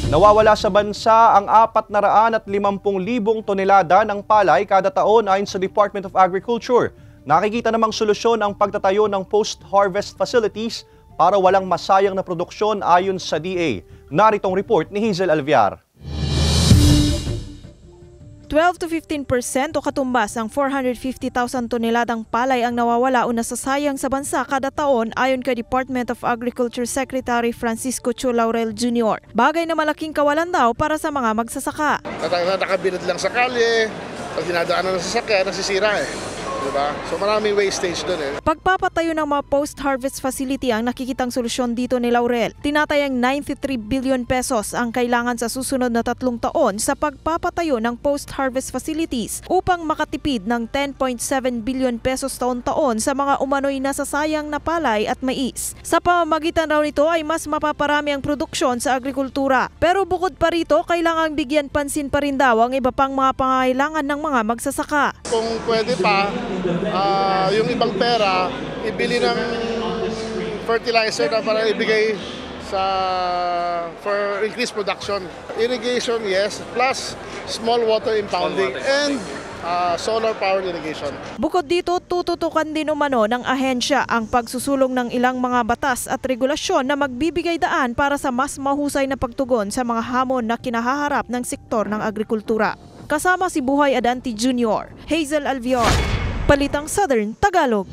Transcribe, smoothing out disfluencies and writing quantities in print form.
Nawawala sa bansa ang 450,000 tonelada ng palay kada taon ayon sa Department of Agriculture. Nakikita namang solusyon ang pagtatayo ng post-harvest facilities para walang masayang na produksyon ayon sa DA. Naritong report ni Hazel Alviar. 12 to 15% o katumbas ang 450,000 toneladang palay ang nawawala o nasasayang sa bansa kada taon ayon kay Department of Agriculture Secretary Francisco Chu Laurel Jr. Bagay na malaking kawalan daw para sa mga magsasaka. Nakabilad lang sa kalye, pag dinadaanan ng sasakyan, nasisira Diba? So maraming wastage doon Pagpapatayo ng mga post-harvest facility ang nakikitang solusyon dito ni Laurel. Tinatayang 93 billion pesos ang kailangan sa susunod na 3 taon sa pagpapatayo ng post-harvest facilities upang makatipid ng 10.7 billion pesos taon-taon sa mga umano'y nasasayang na palay at mais. Sa pamamagitan raw nito ay mas mapaparami ang produksyon sa agrikultura. Pero bukod pa rito, kailangang bigyan pansin pa rin daw ang iba pang mga pangangailangan ng mga magsasaka. Kung pwede pa, yung ibang pera, ibili ng fertilizer na para ibigay for increased production. Irrigation, yes, plus small water impounding and solar powered irrigation. Bukod dito, tututukan din umano ng ahensya ang pagsusulong ng ilang mga batas at regulasyon na magbibigay daan para sa mas mahusay na pagtugon sa mga hamon na kinahaharap ng sektor ng agrikultura. Kasama si Buhay Adanti Jr., Hazel Alviar, Balitang Southern Tagalog.